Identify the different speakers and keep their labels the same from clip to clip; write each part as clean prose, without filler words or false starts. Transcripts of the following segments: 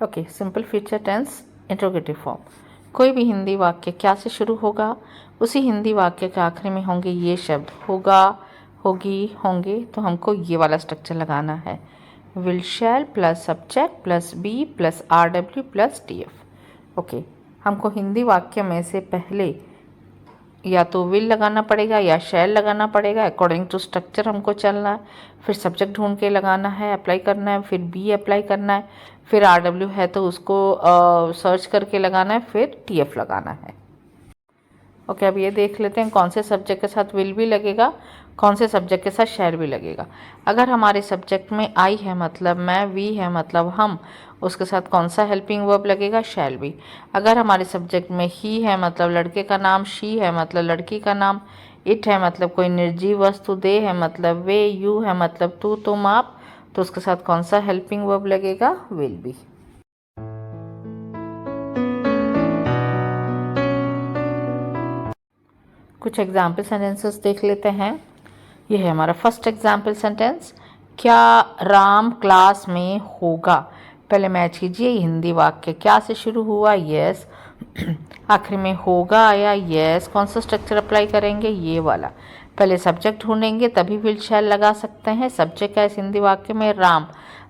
Speaker 1: Okay, simple future tense interrogative form. कोई भी हिंदी वाक्य क्या से शुरू होगा, उसी हिंदी वाक्य के आखिरी में होंगे ये शब्द, होगा, होगी, होंगे। तो हमको ये वाला स्ट्रक्चर लगाना है, will shall plus subject plus be plus R W plus T F. Okay, हमको हिंदी वाक्य में से पहले या तो विल लगाना पड़ेगा या शैल लगाना पड़ेगा, अकॉर्डिंग टू स्ट्रक्चर हमको चलना है। फिर सब्जेक्ट ढूंढ के लगाना है, अप्लाई करना है, फिर बी अप्लाई करना है, फिर आर डब्ल्यू है तो उसको सर्च करके लगाना है, फिर टी एफ लगाना है। ओके, अब ये देख लेते हैं कौन से सब्जेक्ट के साथ विल भी लगेगा, कौन से सब्जेक्ट के साथ शैल भी लगेगा। अगर हमारे सब्जेक्ट में आई है मतलब मैं, वी है मतलब हम, उसके साथ कौन सा हेल्पिंग वर्ब लगेगा, शैल भी। अगर हमारे सब्जेक्ट में ही है मतलब लड़के का नाम, शी है मतलब लड़की का नाम, इट है मतलब कोई निर्जीव वस्तु, दे है मतलब वे, यू है मतलब तू, तुम, आप, तो उसके साथ कौन सा हेल्पिंग वर्ब लगेगा, विल भी। कुछ एग्जाम्पल सेंटेंसेस देख लेते हैं। ये है हमारा फर्स्ट एग्जाम्पल सेंटेंस, क्या राम क्लास में होगा। पहले मैच कीजिए, हिंदी वाक्य क्या से शुरू हुआ, यस, आखिर में होगा आया, यस, कौन सा स्ट्रक्चर अप्लाई करेंगे, ये वाला। पहले सब्जेक्ट ढूंढेंगे तभी विल शैल लगा सकते हैं। सब्जेक्ट है इस हिंदी वाक्य में राम,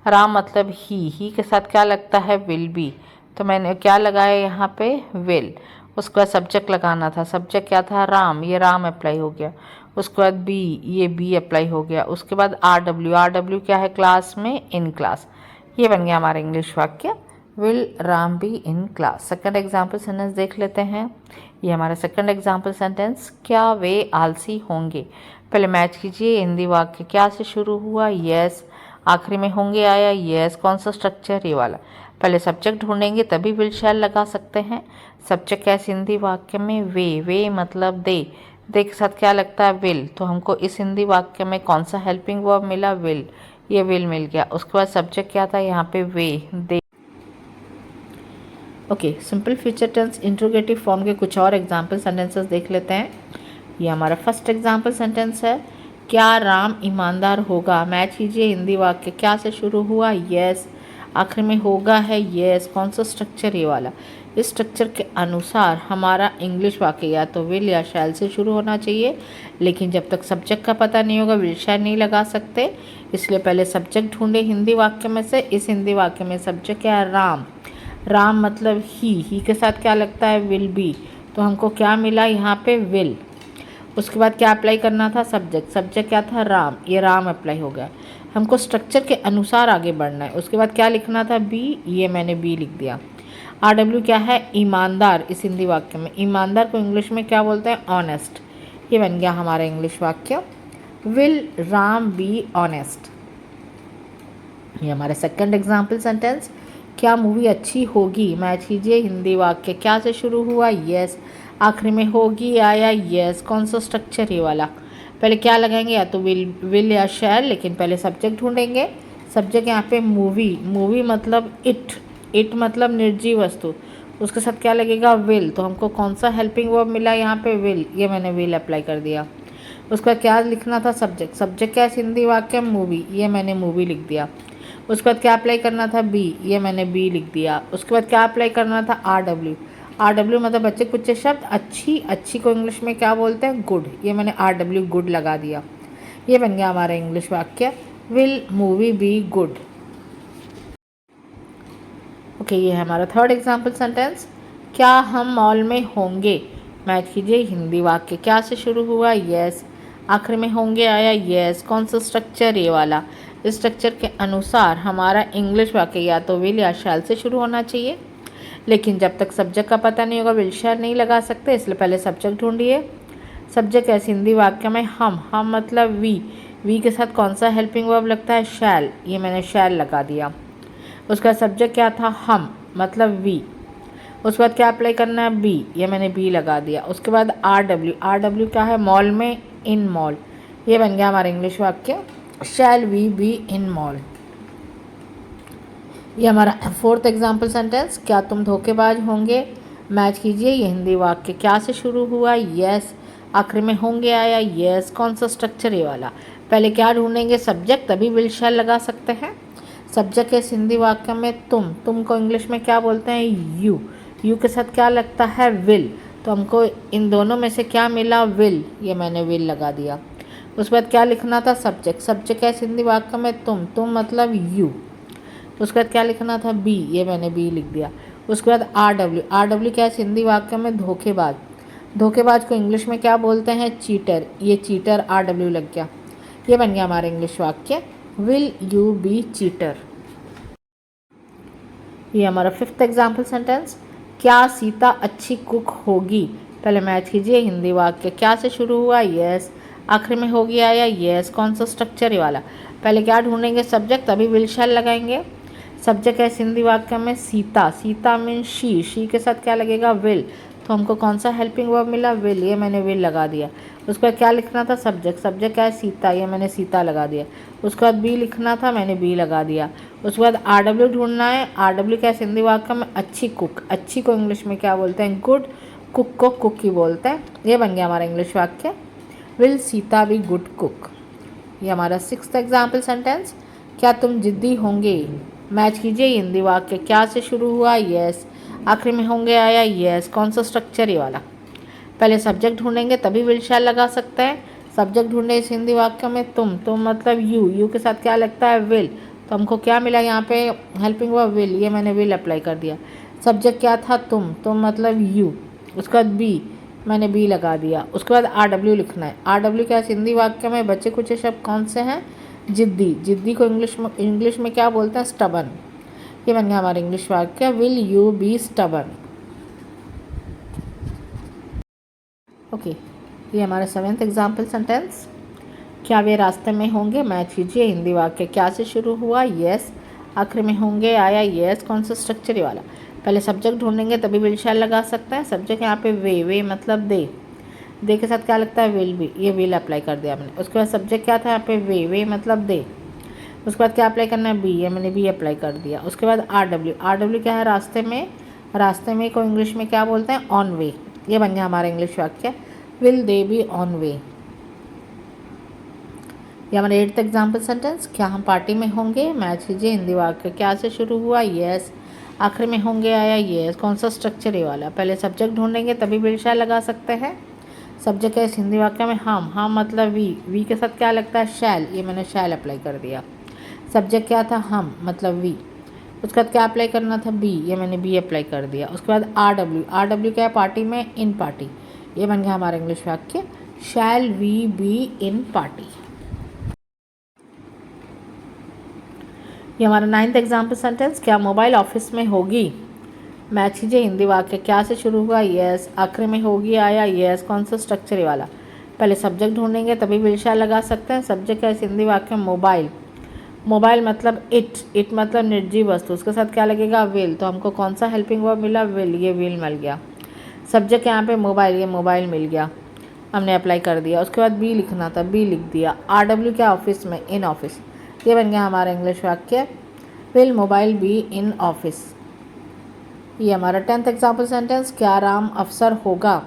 Speaker 1: राम मतलब ही के साथ क्या लगता है, विल भी। तो मैंने क्या लगाया यहाँ पे, विल। उसके बाद सब्जेक्ट लगाना था, सब्जेक्ट क्या था, राम, ये राम अप्लाई हो गया। उसके बाद बी, ये बी अप्लाई हो गया। उसके बाद आर डब्ल्यू, आर डब्ल्यू क्या है क्लास में, इन क्लास। ये बन गया हमारा इंग्लिश वाक्य, will Ram be in class. Second example sentence देख लेते हैं। ये हमारा सेकंड एग्जाम्पल सेंटेंस, क्या वे आलसी होंगे। पहले मैच कीजिए, हिंदी वाक्य क्या से शुरू हुआ, यस, आखिरी में होंगे आया, यस, कौन सा स्ट्रक्चर, ये वाला। पहले सब्जेक्ट ढूंढेंगे तभी विल शैल लगा सकते हैं। सब्जेक्ट कैसे हिंदी वाक्य में, वे मतलब दे के साथ क्या लगता है, विल। तो हमको इस हिंदी वाक्य में कौन सा हेल्पिंग वर्ब मिला, विल, ये विल मिल गया। उसके बाद सब्जेक्ट क्या था यहाँ पे, we, they. Okay, simple future tense interrogative form के कुछ और एग्जाम्पल सेंटेंसेस देख लेते हैं। ये हमारा फर्स्ट एग्जाम्पल सेंटेंस है, क्या राम ईमानदार होगा। मैच कीजिए, हिंदी वाक्य क्या से शुरू हुआ, यस, आखिर में होगा है, यस, कौन सा स्ट्रक्चर, ये वाला। इस स्ट्रक्चर के अनुसार हमारा इंग्लिश वाक्य या तो विल या शैल से शुरू होना चाहिए, लेकिन जब तक सब्जेक्ट का पता नहीं होगा विल शैल नहीं लगा सकते। इसलिए पहले सब्जेक्ट ढूंढे हिंदी वाक्य में से। इस हिंदी वाक्य में सब्जेक्ट क्या है, राम, राम मतलब ही के साथ क्या लगता है, विल भी। तो हमको क्या मिला यहाँ पे, विल। उसके बाद क्या अप्लाई करना था, सब्जेक्ट, सब्जेक्ट क्या था, राम, ये राम अप्लाई हो गया। हमको स्ट्रक्चर के अनुसार आगे बढ़ना है। उसके बाद क्या लिखना था, बी, ये मैंने बी लिख दिया। आर डब्ल्यू क्या है, ईमानदार। इस हिंदी वाक्य में ईमानदार को इंग्लिश में क्या बोलते हैं, ऑनेस्ट। ये बन गया हमारा इंग्लिश वाक्य, विल राम बी ऑनेस्ट। ये हमारा सेकंड एग्जाम्पल सेंटेंस, क्या मूवी अच्छी होगी। मैच कीजिए, हिंदी वाक्य क्या से शुरू हुआ, यस, आखिरी में होगी आया, यस, कौन सा स्ट्रक्चर, ये वाला। पहले क्या लगाएंगे, या तो विल या शैल, लेकिन पहले सब्जेक्ट ढूंढेंगे। सब्जेक्ट यहाँ पे मूवी, मूवी मतलब इट मतलब निर्जीव वस्तु, उसके साथ क्या लगेगा, विल। तो हमको कौन सा हेल्पिंग वर्ब मिला यहाँ पे, विल, ये मैंने विल अप्लाई कर दिया। उसका क्या लिखना था, सब्जेक्ट, सब्जेक्ट क्या है हिंदी वाक्य, मूवी, ये मैंने मूवी लिख दिया। उसके बाद क्या अप्लाई करना था, बी, ये मैंने बी लिख दिया। उसके बाद क्या अप्लाई करना था, आर डब्ल्यू, आर डब्ल्यू मतलब बच्चे कुछ शब्द, अच्छी, अच्छी को इंग्लिश में क्या बोलते हैं, गुड, ये मैंने आर डब्ल्यू गुड लगा दिया। ये बन गया हमारा इंग्लिश वाक्य, will movie be good. Okay, ये है हमारा थर्ड एग्जाम्पल सेंटेंस, क्या हम मॉल में होंगे। मैच कीजिए, हिंदी वाक्य क्या से शुरू हुआ, यस, आखिर में होंगे आया, यस, कौन सा स्ट्रक्चर, ये वाला। इस स्ट्रक्चर के अनुसार हमारा इंग्लिश वाक्य या तो विल या शैल से शुरू होना चाहिए, लेकिन जब तक सब्जेक्ट का पता नहीं होगा विल शैल नहीं लगा सकते। इसलिए पहले सब्जेक्ट ढूंढिए। सब्जेक्ट ऐसे हिंदी वाक्य में हम मतलब वी के साथ कौन सा हेल्पिंग वर्ब लगता है, शैल, ये मैंने शैल लगा दिया। उसका सब्जेक्ट क्या था, हम मतलब वी। उसके बाद क्या अप्लाई करना है, बी, ये मैंने बी लगा दिया। उसके बाद आर डब्ल्यू, आर डब्ल्यू क्या है, मॉल में, इन मॉल। ये बन गया हमारा इंग्लिश वाक्य, shall we be in mall. ये हमारा फोर्थ एग्जाम्पल सेंटेंस, क्या तुम धोखेबाज होंगे। मैच कीजिए, ये हिंदी वाक्य क्या से शुरू हुआ, यस, आखिर में होंगे आया, यस, कौन सा स्ट्रक्चर, ये वाला। पहले क्या ढूंढेंगे, सब्जेक्ट, तभी विल शैल लगा सकते हैं। सब्जेक्ट है इस हिंदी वाक्य में तुम को इंग्लिश में क्या बोलते हैं, यू के साथ क्या लगता है, विल। तो हमको इन दोनों में से क्या मिला, विल, ये मैंने विल लगा दिया। उसके बाद क्या लिखना था, सब्जेक्ट है इस हिंदी वाक्य में तुम मतलब यू। उसके बाद क्या लिखना था, बी, ये मैंने बी लिख दिया। उसके बाद आर डब्ल्यू क्या है इस हिंदी वाक्य में, धोखेबाज को इंग्लिश में क्या बोलते हैं, चीटर, ये चीटर आर डब्ल्यू लग गया। ये बन गया हमारा इंग्लिश वाक्य, विल यू बी चीटर। ये हमारा फिफ्थ एग्जाम्पल सेंटेंस, क्या सीता अच्छी कुक होगी। पहले मैच कीजिए, हिंदी वाक्य क्या से शुरू हुआ, यस, आखिर में हो गया या यस, कौन सा स्ट्रक्चर ये वाला। पहले क्या ढूंढेंगे, सब्जेक्ट, तभी विल शैल लगाएंगे। सब्जेक्ट है इस हिंदी वाक्य में सीता मीन शी के साथ क्या लगेगा, विल। तो हमको कौन सा हेल्पिंग वर्ब मिला, विल, ये मैंने विल लगा दिया। उसके बाद क्या लिखना था, सब्जेक्ट क्या है, सीता, ये मैंने सीता लगा दिया। उसके बाद बी लिखना था, मैंने बी लगा दिया। उसके बाद आर डब्ल्यू ढूंढना है, आर डब्ल्यू क्या है हिंदी वाक्य में, अच्छी कुक, अच्छी को इंग्लिश में क्या बोलते हैं, गुड, कुक को कुक ही बोलते हैं। ये बन गया हमारा इंग्लिश वाक्य, will Sita be good cook. ये हमारा सिक्स्थ एग्जाम्पल सेंटेंस, क्या तुम जिद्दी होंगे। मैच कीजिए, हिंदी वाक्य क्या से शुरू हुआ, यस, आखिर में होंगे आया यस, कौन सा स्ट्रक्चर ये वाला। पहले सब्जेक्ट ढूंढेंगे तभी विल शैल लगा सकते हैं। सब्जेक्ट ढूंढे इस हिंदी वाक्य में तुम मतलब यू के साथ क्या लगता है, विल। तो हमको क्या मिला यहाँ पे, हेल्पिंग वर्ब विल, ये मैंने विल अप्लाई कर दिया। सब्जेक्ट क्या था, तुम मतलब यू। उसके बाद बी, मैंने बी लगा दिया। उसके बाद आर डब्ल्यू लिखना है, आर डब्ल्यू क्या हिंदी वाक्य में, बच्चे कुछ शब्द कौन से हैं, जिद्दी को इंग्लिश में क्या बोलते हैं, स्टबन। ये बन गया हमारा इंग्लिश वाक्य, will you be stubborn. Okay, ये हमारा सेवेंथ एग्जाम्पल सेंटेंस, क्या वे रास्ते में होंगे। मैच कीजिए, हिंदी वाक्य क्या से शुरू हुआ, यस, आखिर में होंगे आया यस, कौन सा स्ट्रक्चर वाला। पहले सब्जेक्ट ढूंढेंगे तभी विल शैल लगा सकते हैं। सब्जेक्ट यहाँ पे वे मतलब दे के साथ क्या लगता है, विल भी, ये विल अप्लाई कर दिया हमने। उसके बाद सब्जेक्ट क्या था यहाँ पे, वे मतलब दे। उसके बाद क्या अप्लाई करना है, बी, ये मैंने बी अप्लाई कर दिया। उसके बाद आर डब्ल्यू क्या है, रास्ते में को इंग्लिश में क्या बोलते हैं, ऑन वे। ये बन गया हमारा इंग्लिश वाक्य, will they be on way. ये हमारा एट्थ एग्जाम्पल सेंटेंस, क्या हम पार्टी में होंगे। मैच कीजिए, हिंदी वाक्य क्या से शुरू हुआ, यस, आखिर में होंगे आया यस, कौन सा स्ट्रक्चर ये वाला। पहले सब्जेक्ट ढूंढेंगे तभी विल शैल लगा सकते हैं। सब्जेक्ट है इस हिंदी वाक्य में हम मतलब वी के साथ क्या लगता है, शैल, ये मैंने शैल अप्लाई कर दिया। सब्जेक्ट क्या था, हम मतलब वी। उसके बाद क्या अप्लाई करना था, बी, ये मैंने बी अप्लाई कर दिया। उसके बाद आर डब्ल्यू क्या है, पार्टी में, इन पार्टी। ये बन गया हमारा इंग्लिश वाक्य, shall we be in party. ये हमारा नाइन्थ एग्जाम्पल सेंटेंस, क्या मोबाइल ऑफिस में होगी। मैच कीजिए, हिंदी वाक्य क्या से शुरू हुआ, यस, आखिर में होगी आया यस, कौन सा स्ट्रक्चर ये वाला। पहले सब्जेक्ट ढूंढेंगे तभी विल शैल लगा सकते हैं। सब्जेक्ट है इस हिंदी वाक्य मोबाइल मतलब इट मतलब निर्जीव वस्तु, उसके साथ क्या लगेगा, विल। तो हमको कौन सा हेल्पिंग वर्ब मिला, विल, ये विल मिल गया। सब्जेक्ट यहाँ पे मोबाइल, ये मोबाइल मिल गया, हमने अप्लाई कर दिया। उसके बाद बी लिखना था, बी लिख दिया। आर डब्ल्यू क्या, ऑफिस में, इन ऑफिस। ये बन गया हमारा इंग्लिश वाक्य, will mobile be in office. ये हमारा 10th एग्जाम्पल सेंटेंस, क्या राम अफसर होगा।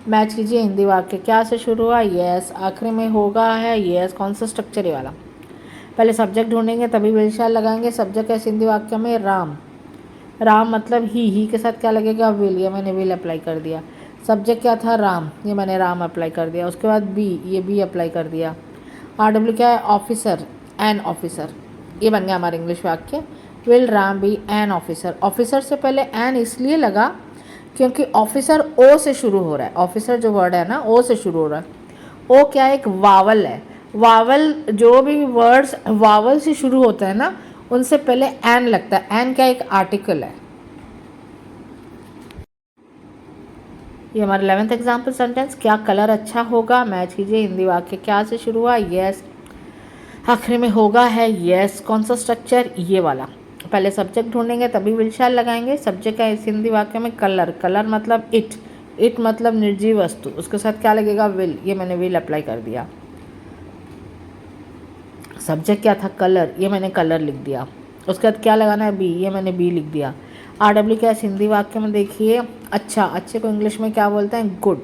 Speaker 1: मैच कीजिए, हिंदी वाक्य क्या से शुरू हुआ, यस, आखिर में होगा है यस, कौन सा स्ट्रक्चर ये वाला। पहले सब्जेक्ट ढूंढेंगे तभी विल शैल लगाएंगे। सब्जेक्ट है हिंदी वाक्य में राम मतलब ही के साथ क्या लगेगा, विल, ये मैंने विल अप्लाई कर दिया। सब्जेक्ट क्या था, राम, ये मैंने राम अप्लाई कर दिया। उसके बाद बी, ये बी अप्लाई कर दिया। आर डब्ल्यू क्या है, ऑफिसर, एन ऑफिसर। ये बन गया हमारा इंग्लिश वाक्य, will Ram be an officer. Officer से पहले एन इसलिए लगा क्योंकि ऑफिसर ओ से शुरू हो रहा है। ऑफिसर जो वर्ड है ना, ओ से शुरू हो रहा है। ओ क्या, एक वावल है। वावल, जो भी वर्ड्स वावल से शुरू होते हैं ना, उनसे पहले एन लगता है। एन क्या, एक आर्टिकल है। ये हमारा 11th एग्जाम्पल सेंटेंस, क्या कलर अच्छा होगा। मैच कीजिए, हिंदी वाक्य क्या से शुरू हुआ, यस, आखिर में होगा है यस, कौन सा स्ट्रक्चर, ये वाला। पहले सब्जेक्ट ढूंढेंगे तभी विल शैल लगाएंगे। सब्जेक्ट का इस हिंदी वाक्य में कलर मतलब इट मतलब निर्जीव वस्तु, उसके साथ क्या लगेगा, विल, ये मैंने विल अप्लाई कर दिया। सब्जेक्ट क्या था, कलर, ये मैंने कलर लिख दिया। उसके बाद क्या लगाना है, बी, ये मैंने बी लिख दिया। आर डब्ल्यू क्या हिंदी वाक्य में, देखिए, अच्छा, अच्छे को इंग्लिश में क्या बोलते हैं, गुड।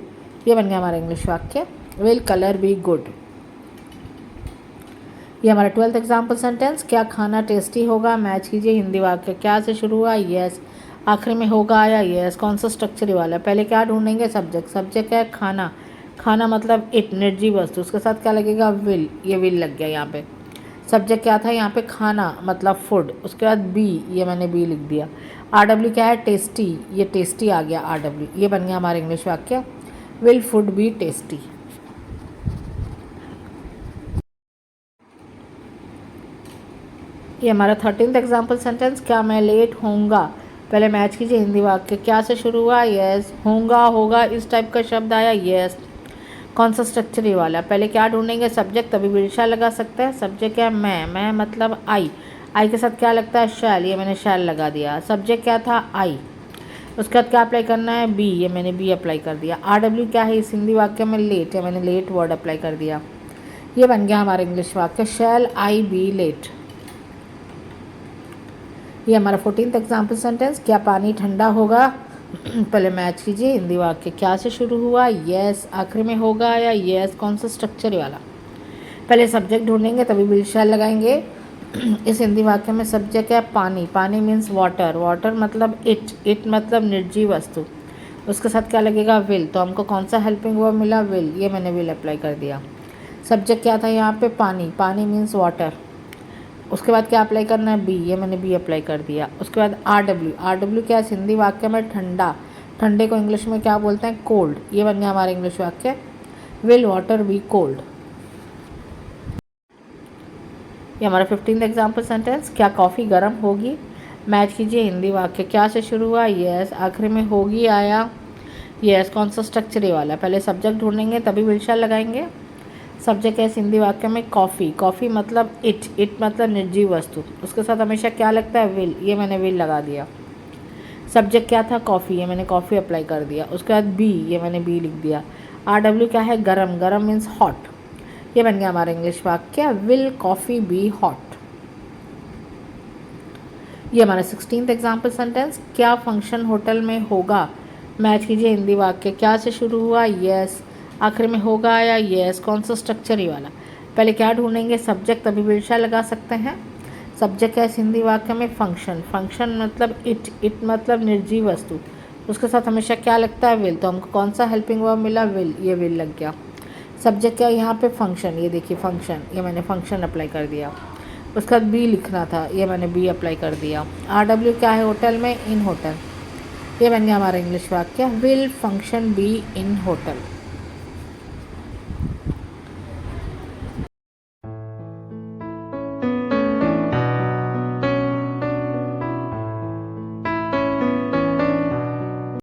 Speaker 1: ये बन गया हमारा इंग्लिश वाक्य, विल कलर बी गुड। ये हमारा 12th एग्जाम्पल सेंटेंस, क्या खाना टेस्टी होगा, मैच कीजिए हिंदी वाक्य, क्या से शुरू हुआ, यस, आखिर में होगा आया, यस, कौन सा स्ट्रक्चर वाला, पहले क्या ढूंढेंगे, सब्जेक्ट, सब्जेक्ट है खाना, खाना मतलब इट, निर्जीव वस्तु, उसके साथ क्या लगेगा, विल, ये विल लग गया यहाँ पे। सब्जेक्ट क्या था यहाँ पे, खाना मतलब फूड, उसके बाद बी, ये मैंने बी लिख दिया। RW क्या है, टेस्टी, ये टेस्टी आ गया RW, ये बन गया हमारा इंग्लिश वाक्य, विल फूड बी टेस्टी। ये हमारा 13th एग्जाम्पल सेंटेंस, क्या मैं लेट होऊंगा, पहले मैच कीजिए हिंदी वाक्य, क्या से शुरू हुआ, यस, होऊंगा, होगा, इस टाइप का शब्द आया, यस, कौन सा स्ट्रक्चर ये वाला, पहले क्या ढूंढेंगे, सब्जेक्ट, तभी विशा लगा सकते हैं, सब्जेक्ट क्या है, मैं मतलब आई, आई के साथ क्या लगता है, शैल, ये मैंने शैल लगा दिया, सब्जेक्ट क्या था, आई, उसके बाद क्या अप्लाई करना है, बी, ये मैंने बी अप्लाई कर दिया। RW क्या है इस हिंदी वाक्य में, लेट, या मैंने लेट वर्ड अप्लाई कर दिया, ये बन गया हमारा इंग्लिश वाक्य, शैल आई बी लेट। ये हमारा 14th एग्जाम्पल सेंटेंस, क्या पानी ठंडा होगा, पहले मैच कीजिए हिंदी वाक्य, क्या से शुरू हुआ, यस, आखिर में होगा या यस, कौन सा स्ट्रक्चर वाला, पहले सब्जेक्ट ढूंढेंगे तभी विल शैल लगाएंगे। इस हिंदी वाक्य में सब्जेक्ट है पानी, पानी मीन्स वाटर, वाटर मतलब इट, इट मतलब निर्जीव वस्तु, उसके साथ क्या लगेगा, विल, तो हमको कौन सा हेल्पिंग वर्ब मिला, विल, ये मैंने विल अप्लाई कर दिया। सब्जेक्ट क्या था यहाँ पे, पानी, पानी मीन्स वाटर, उसके बाद क्या अप्लाई करना है, बी, ये मैंने बी अप्लाई कर दिया। उसके बाद RW क्या है हिंदी वाक्य में, ठंडा, ठंडे को इंग्लिश में क्या बोलते हैं, कोल्ड, ये बन गया हमारा इंग्लिश वाक्य, विल वाटर बी कोल्ड। ये हमारा 15th एग्जाम्पल सेंटेंस, क्या कॉफ़ी गर्म होगी, मैच कीजिए हिंदी वाक्य, क्या से शुरू हुआ, यस, आखिर में होगी आया, यस, कौन सा स्ट्रक्चर ये वाला, पहले सब्जेक्ट ढूंढेंगे तभी विल शैल लगाएंगे। सब्जेक्ट है हिंदी वाक्य में कॉफ़ी, कॉफ़ी मतलब इट, इट मतलब निर्जीव वस्तु, उसके साथ हमेशा क्या लगता है, विल, ये मैंने विल लगा दिया। सब्जेक्ट क्या था, कॉफ़ी, ये मैंने कॉफ़ी अप्लाई कर दिया। उसके बाद बी, ये मैंने बी लिख दिया। RW क्या है, गरम, गरम मीन्स हॉट, ये बन गया हमारा इंग्लिश वाक्य, विल कॉफ़ी बी हॉट। ये हमारा 16th एग्जाम्पल सेंटेंस, क्या फंक्शन होटल में होगा, मैच कीजिए हिंदी वाक्य, क्या से शुरू हुआ, यस, आखिर में होगा या यस, कौन सा स्ट्रक्चर ही वाला, पहले क्या ढूंढेंगे, सब्जेक्ट, तभी विल शैल लगा सकते हैं। सब्जेक्ट है हिंदी वाक्य में फंक्शन, फंक्शन मतलब इट, इट मतलब निर्जीव वस्तु, उसके साथ हमेशा क्या लगता है, विल, तो हमको कौन सा हेल्पिंग वर्ब मिला, विल, ये विल लग गया। सब्जेक्ट क्या है यहाँ पे, फंक्शन, ये देखिए फंक्शन, ये मैंने फंक्शन अप्लाई कर दिया। उसके बाद बी लिखना था, ये मैंने बी अप्लाई कर दिया। RW क्या है होटल में, इन होटल, ये बन गया हमारा इंग्लिश वाक्य, will function be in hotel.